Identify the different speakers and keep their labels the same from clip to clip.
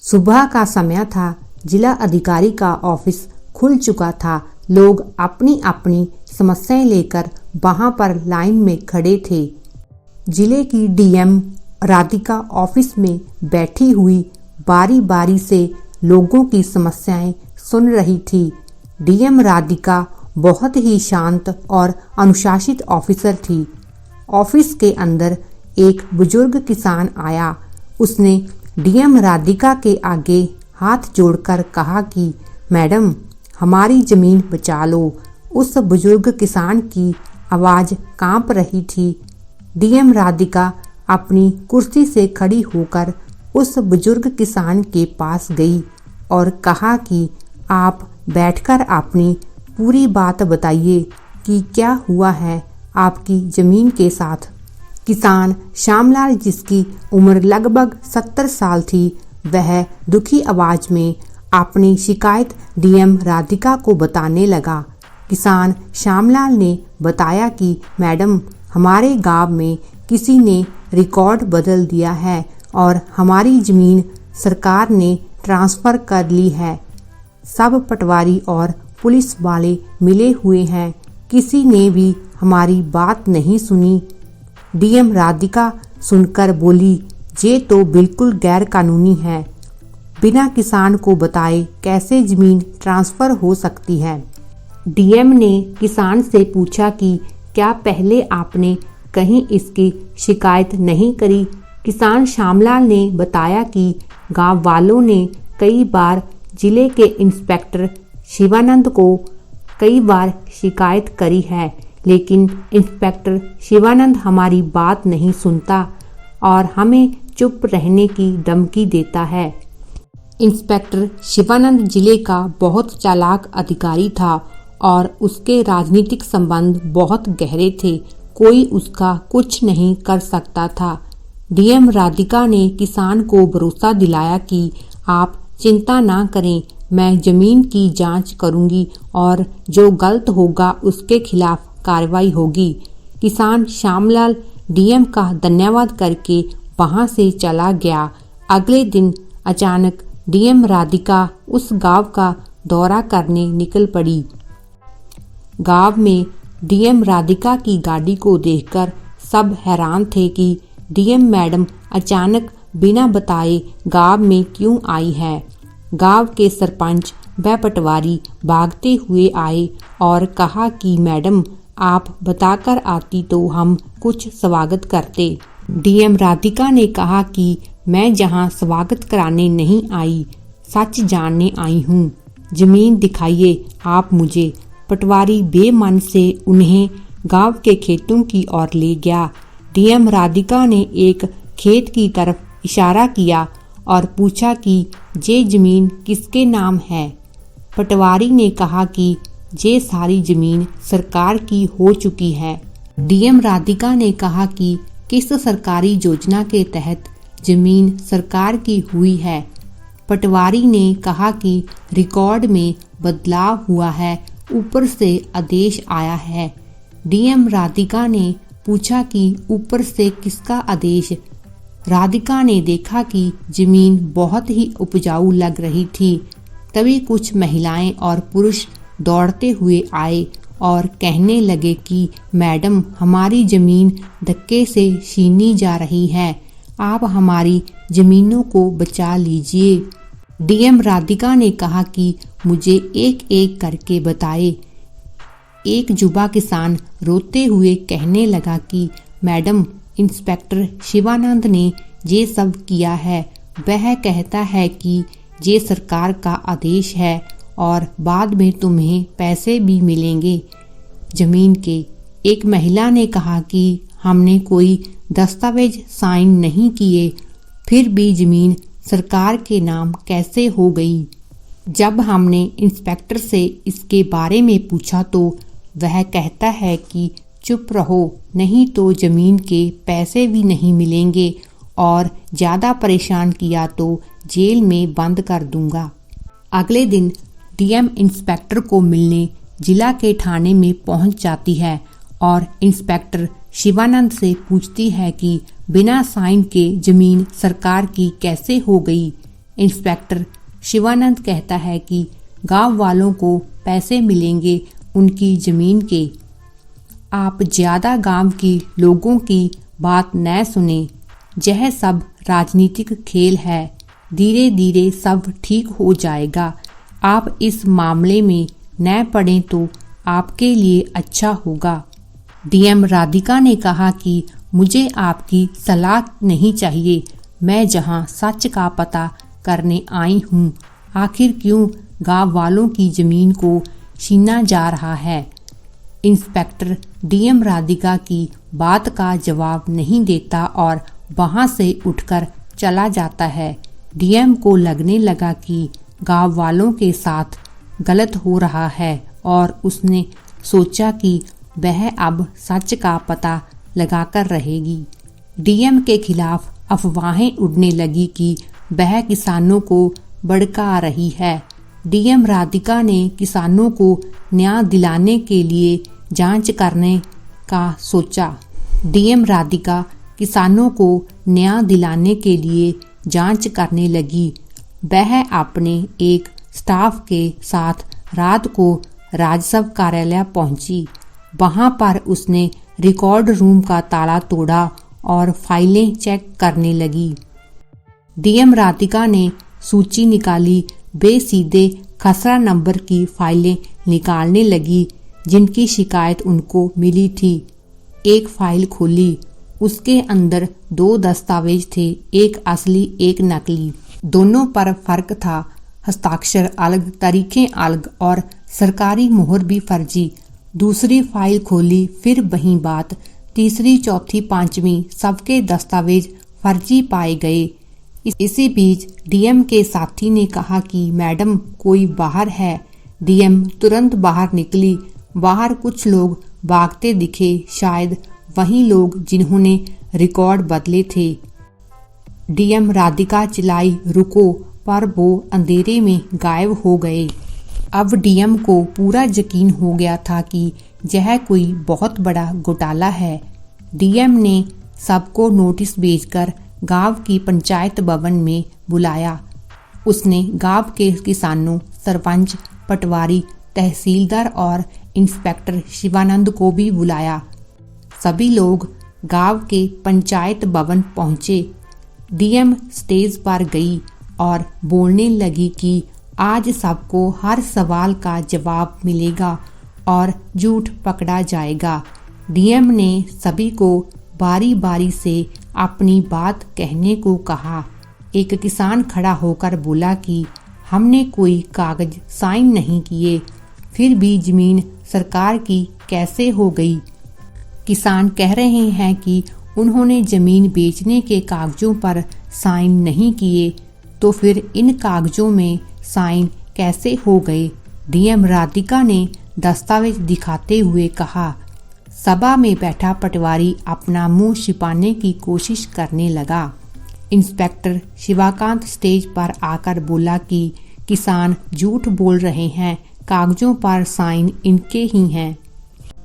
Speaker 1: सुबह का समय था। जिला अधिकारी का ऑफिस खुल चुका था। लोग अपनी अपनी समस्याएं लेकर वहां पर लाइन में खड़े थे। जिले की डीएम राधिका ऑफिस में बैठी हुई बारी बारी से लोगों की समस्याएं सुन रही थी। डीएम राधिका बहुत ही शांत और अनुशासित ऑफिसर थी। ऑफिस के अंदर एक बुजुर्ग किसान आया। उसने डीएम राधिका के आगे हाथ जोड़कर कहा कि मैडम, हमारी जमीन बचा लो। उस बुजुर्ग किसान की आवाज कांप रही थी। डीएम राधिका अपनी कुर्सी से खड़ी होकर उस बुजुर्ग किसान के पास गई और कहा कि आप बैठकर अपनी पूरी बात बताइए कि क्या हुआ है आपकी जमीन के साथ। किसान श्यामलाल, जिसकी उम्र लगभग 70 साल थी, वह दुखी आवाज में अपनी शिकायत डीएम राधिका को बताने लगा। किसान श्यामलाल ने बताया कि मैडम, हमारे गांव में किसी ने रिकॉर्ड बदल दिया है और हमारी जमीन सरकार ने ट्रांसफर कर ली है। सब पटवारी और पुलिस वाले मिले हुए हैं, किसी ने भी हमारी बात नहीं सुनी। डीएम राधिका सुनकर बोली, ये तो बिल्कुल गैर कानूनी है। बिना किसान को बताए कैसे जमीन ट्रांसफर हो सकती है। डीएम ने किसान से पूछा कि क्या पहले आपने कहीं इसकी शिकायत नहीं करी। किसान श्यामलाल ने बताया कि गांव वालों ने कई बार जिले के इंस्पेक्टर शिवानंद को कई बार शिकायत करी है, लेकिन इंस्पेक्टर शिवानंद हमारी बात नहीं सुनता और हमें चुप रहने की धमकी देता है। इंस्पेक्टर शिवानंद जिले का बहुत चालाक अधिकारी था और उसके राजनीतिक संबंध बहुत गहरे थे। कोई उसका कुछ नहीं कर सकता था। डीएम राधिका ने किसान को भरोसा दिलाया कि आप चिंता ना करें, मैं जमीन की जांच करूंगी और जो गलत होगा उसके खिलाफ कार्रवाई होगी। किसान श्यामलाल डीएम का धन्यवाद करके वहां से चला गया। अगले दिन अचानक डीएम राधिका उस गांव का दौरा करने निकल पड़ी। गांव में डीएम राधिका की गाड़ी को देखकर सब हैरान थे कि डीएम मैडम अचानक बिना बताए गांव में क्यों आई है। गांव के सरपंच व पटवारी भागते हुए आए और कहा कि मैडम, आप बताकर आती तो हम कुछ स्वागत करते। डीएम राधिका ने कहा कि मैं जहां स्वागत कराने नहीं आई, सच जानने आई हूं। जमीन दिखाइए आप मुझे। पटवारी बेमन से उन्हें गांव के खेतों की ओर ले गया। डीएम राधिका ने एक खेत की तरफ इशारा किया और पूछा कि ये जमीन किसके नाम है। पटवारी ने कहा कि ये सारी जमीन सरकार की हो चुकी है। डीएम राधिका ने कहा कि किस सरकारी योजना के तहत जमीन सरकार की हुई है। पटवारी ने कहा कि रिकॉर्ड में बदलाव हुआ है, ऊपर से आदेश आया है। डीएम राधिका ने पूछा कि ऊपर से किसका आदेश। राधिका ने देखा कि जमीन बहुत ही उपजाऊ लग रही थी। तभी कुछ महिलाएं और पुरुष दौड़ते हुए आए और कहने लगे कि मैडम, हमारी जमीन धक्के से छीनी जा रही है, आप हमारी जमीनों को बचा लीजिए। डीएम राधिका ने कहा कि मुझे एक एक करके बताए। एक युवा किसान रोते हुए कहने लगा कि मैडम, इंस्पेक्टर शिवानंद ने ये सब किया है। वह कहता है कि ये सरकार का आदेश है और बाद में तुम्हें पैसे भी मिलेंगे जमीन के। एक महिला ने कहा कि हमने कोई दस्तावेज साइन नहीं किए, फिर भी जमीन सरकार के नाम कैसे हो गई। जब हमने इंस्पेक्टर से इसके बारे में पूछा तो वह कहता है कि चुप रहो, नहीं तो जमीन के पैसे भी नहीं मिलेंगे और ज़्यादा परेशान किया तो जेल में बंद कर दूंगा। अगले दिन डीएम इंस्पेक्टर को मिलने जिला के थाने में पहुंच जाती है और इंस्पेक्टर शिवानंद से पूछती है कि बिना साइन के जमीन सरकार की कैसे हो गई। इंस्पेक्टर शिवानंद कहता है कि गांव वालों को पैसे मिलेंगे उनकी जमीन के। आप ज्यादा गांव की लोगों की बात न सुने, यह सब राजनीतिक खेल है, धीरे धीरे सब ठीक हो जाएगा। आप इस मामले में न पड़ें तो आपके लिए अच्छा होगा। डीएम राधिका ने कहा कि मुझे आपकी सलाह नहीं चाहिए, मैं जहां सच का पता करने आई हूं, आखिर क्यों गांव वालों की जमीन को छीना जा रहा है। इंस्पेक्टर डीएम राधिका की बात का जवाब नहीं देता और वहां से उठकर चला जाता है। डीएम को लगने लगा कि गांव वालों के साथ गलत हो रहा है और उसने सोचा कि वह अब सच का पता लगाकर रहेगी। डीएम के खिलाफ अफवाहें उड़ने लगी कि वह किसानों को भड़का रही है। डीएम राधिका ने किसानों को न्याय दिलाने के लिए जांच करने का सोचा। डीएम राधिका किसानों को न्याय दिलाने के लिए जांच करने लगी। वह अपने एक स्टाफ के साथ रात को राजस्व कार्यालय पहुंची। वहां पर उसने रिकॉर्ड रूम का ताला तोड़ा और फाइलें चेक करने लगी। डीएम राधिका ने सूची निकाली, वे सीधे खसरा नंबर की फाइलें निकालने लगी जिनकी शिकायत उनको मिली थी। एक फाइल खोली, उसके अंदर 2 दस्तावेज थे, एक असली एक नकली। दोनों पर फर्क था, हस्ताक्षर अलग, तारीखें अलग और सरकारी मोहर भी फर्जी। दूसरी फाइल खोली, फिर वही बात। तीसरी, चौथी, पांचवी सबके दस्तावेज फर्जी पाए गए। इसी बीच डीएम के साथी ने कहा कि मैडम कोई बाहर है। डीएम तुरंत बाहर निकली। बाहर कुछ लोग भागते दिखे, शायद वही लोग जिन्होंने रिकॉर्ड बदले थे। डीएम राधिका चिल्लाई, रुको, पर वो अंधेरे में गायब हो गए। अब डीएम को पूरा यकीन हो गया था कि यह कोई बहुत बड़ा घोटाला है। डीएम ने सबको नोटिस भेजकर गांव की पंचायत भवन में बुलाया। उसने गांव के किसानों, सरपंच, पटवारी, तहसीलदार और इंस्पेक्टर शिवानंद को भी बुलाया। सभी लोग गांव के पंचायत भवन पहुंचे। डीएम स्टेज पर गई और बोलने लगी कि आज सबको हर सवाल का जवाब मिलेगा और झूठ पकड़ा जाएगा। डीएम ने सभी को बारी बारी से अपनी बात कहने को कहा। एक किसान खड़ा होकर बोला कि हमने कोई कागज साइन नहीं किए, फिर भी जमीन सरकार की कैसे हो गई। किसान कह रहे हैं कि उन्होंने जमीन बेचने के कागजों पर साइन नहीं किए, तो फिर इन कागजों में साइन कैसे हो गए। डीएम राधिका ने दस्तावेज दिखाते हुए कहा। सभा में बैठा पटवारी अपना मुंह छिपाने की कोशिश करने लगा। इंस्पेक्टर शिवाकांत स्टेज पर आकर बोला कि किसान झूठ बोल रहे हैं, कागजों पर साइन इनके ही हैं।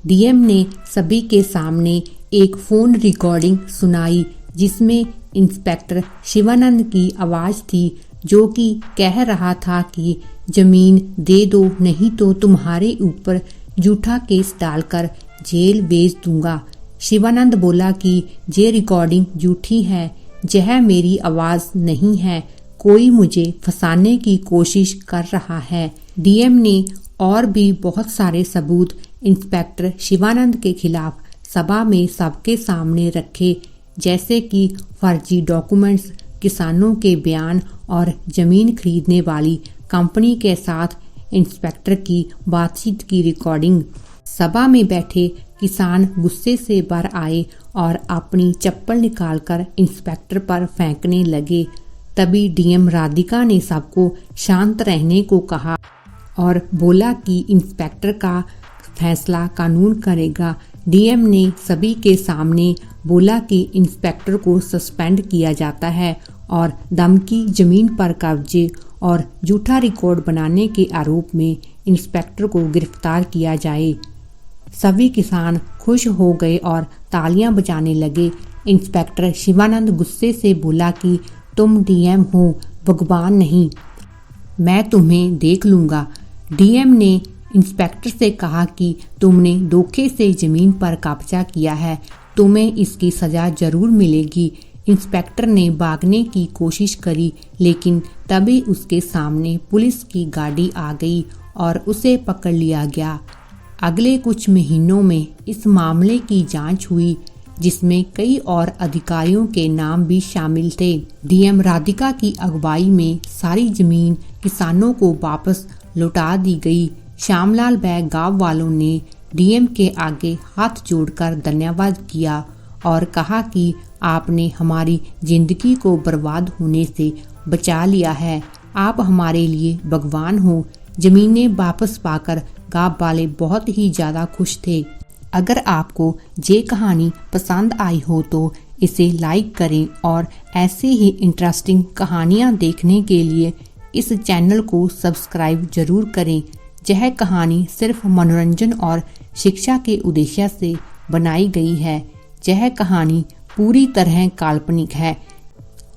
Speaker 1: डीएम ने सभी के सामने एक फोन रिकॉर्डिंग सुनाई जिसमें इंस्पेक्टर शिवानंद की आवाज थी, जो कि कह रहा था कि जमीन दे दो, नहीं तो तुम्हारे ऊपर झूठा केस डालकर जेल भेज दूंगा। शिवानंद बोला कि ये रिकॉर्डिंग झूठी है, यह मेरी आवाज नहीं है, कोई मुझे फंसाने की कोशिश कर रहा है। डीएम ने और भी बहुत सारे सबूत इंस्पेक्टर शिवानंद के खिलाफ सभा में सबके सामने रखे, जैसे कि फर्जी डॉक्यूमेंट्स, किसानों के बयान और जमीन खरीदने वाली कंपनी के साथ इंस्पेक्टर की बातचीत की रिकॉर्डिंग। सभा में बैठे किसान गुस्से से भर आए और अपनी चप्पल निकालकर इंस्पेक्टर पर फेंकने लगे। तभी डीएम राधिका ने सबको शांत रहने को कहा और बोला कि इंस्पेक्टर का फैसला कानून करेगा। डीएम ने सभी के सामने बोला कि इंस्पेक्टर को सस्पेंड किया जाता है और धमकी, जमीन पर कब्जे और झूठा रिकॉर्ड बनाने के आरोप में इंस्पेक्टर को गिरफ्तार किया जाए। सभी किसान खुश हो गए और तालियां बजाने लगे। इंस्पेक्टर शिवानंद गुस्से से बोला कि तुम डीएम हो, भगवान नहीं, मैं तुम्हें देख लूँगा। डीएम ने इंस्पेक्टर से कहा कि तुमने धोखे से जमीन पर कब्जा किया है, तुम्हें इसकी सज़ा जरूर मिलेगी। इंस्पेक्टर ने भागने की कोशिश करी, लेकिन तभी उसके सामने पुलिस की गाड़ी आ गई और उसे पकड़ लिया गया। अगले कुछ महीनों में इस मामले की जांच हुई, जिसमें कई और अधिकारियों के नाम भी शामिल थे। डीएम राधिका की अगुवाई में सारी जमीन किसानों को वापस लौटा दी गई। श्यामलाल बैग गांव वालों ने डीएम के आगे हाथ जोड़कर धन्यवाद किया और कहा कि आपने हमारी जिंदगी को बर्बाद होने से बचा लिया है, आप हमारे लिए भगवान हो। जमीनें वापस पाकर गांव वाले बहुत ही ज़्यादा खुश थे। अगर आपको ये कहानी पसंद आई हो तो इसे लाइक करें और ऐसे ही इंटरेस्टिंग कहानियाँ देखने के लिए इस चैनल को सब्सक्राइब जरूर करें। यह कहानी सिर्फ मनोरंजन और शिक्षा के उद्देश्य से बनाई गई है। यह कहानी पूरी तरह काल्पनिक है।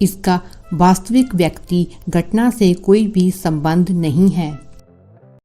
Speaker 1: इसका वास्तविक व्यक्ति घटना से कोई भी संबंध नहीं है।